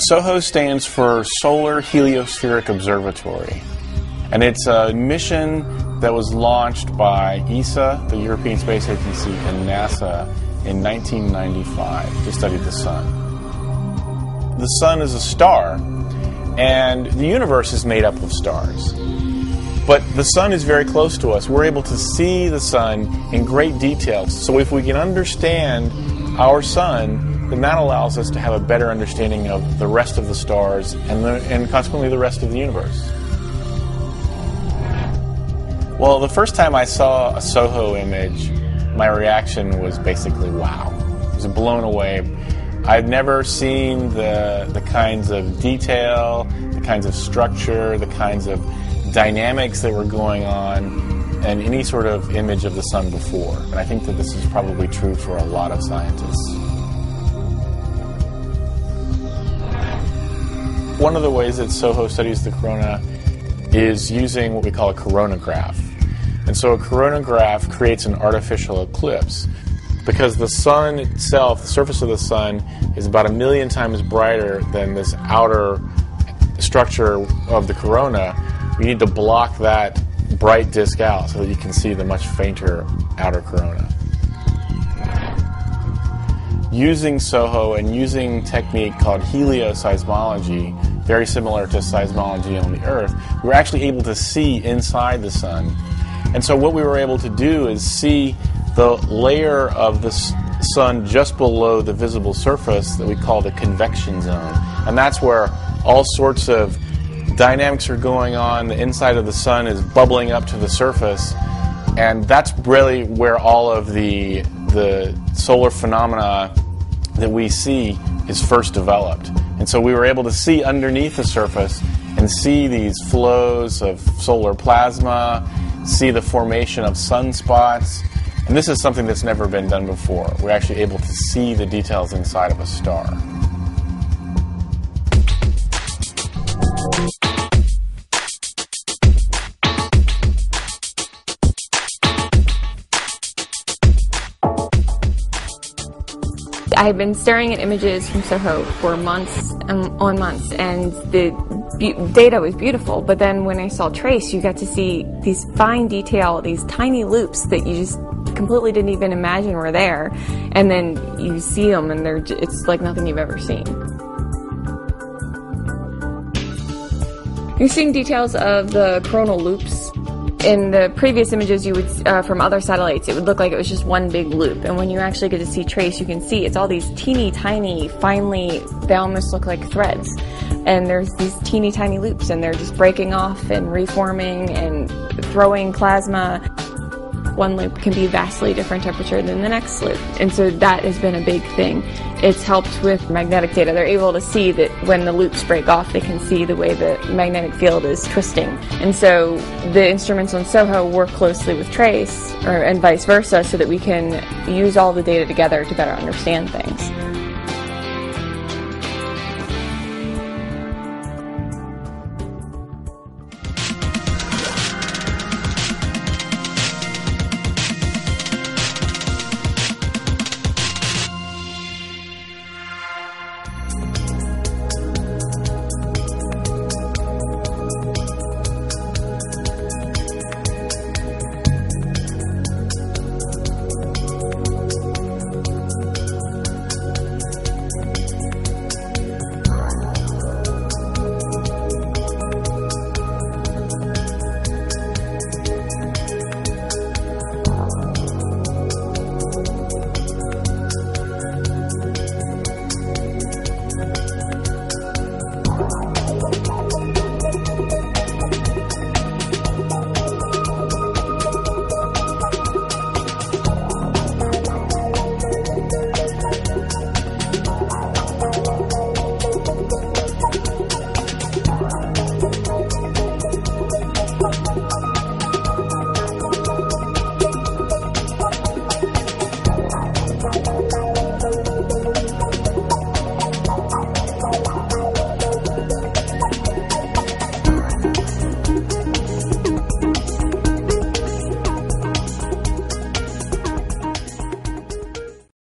SOHO stands for Solar Heliospheric Observatory, and it's a mission that was launched by ESA, the European Space Agency, and NASA in 1995 to study the Sun. The Sun is a star, and the universe is made up of stars. But the Sun is very close to us. We're able to see the Sun in great detail. So if we can understand our Sun, then that allows us to have a better understanding of the rest of the stars and consequently the rest of the universe. Well, the first time I saw a SOHO image, my reaction was basically wow. I was blown away. I'd never seen the kinds of detail, the kinds of structure, the kinds of dynamics that were going on in any sort of image of the Sun before. And I think that this is probably true for a lot of scientists. One of the ways that SOHO studies the corona is using what we call a coronagraph. And so a coronagraph creates an artificial eclipse because the Sun itself, the surface of the Sun, is about 1 million times brighter than this outer structure of the corona. You need to block that bright disk out so that you can see the much fainter outer corona. Using SOHO and using a technique called helioseismology, very similar to seismology on the Earth, we were actually able to see inside the Sun. And so what we were able to do is see the layer of the Sun just below the visible surface that we call the convection zone. And that's where all sorts of dynamics are going on. The inside of the Sun is bubbling up to the surface. And that's really where all of the solar phenomena that we see is first developed. And so we were able to see underneath the surface and see these flows of solar plasma, see the formation of sunspots. And this is something that's never been done before. We're actually able to see the details inside of a star. I've been staring at images from SOHO for months on months, and the data was beautiful, but then when I saw TRACE, you got to see these fine detail, these tiny loops that you just completely didn't even imagine were there, and then you see them and it's like nothing you've ever seen. You're seeing details of the coronal loops. In the previous images you would from other satellites, it would look like it was just one big loop, and when you actually get to see TRACE, you can see it's all these teeny tiny, they almost look like threads, and there's these teeny tiny loops, and they're just breaking off and reforming and throwing plasma. One loop can be vastly different temperature than the next loop, and so that has been a big thing. It's helped with magnetic data. They're able to see that when the loops break off, they can see the way the magnetic field is twisting. And so the instruments on SOHO work closely with TRACE, and vice versa, so that we can use all the data together to better understand things.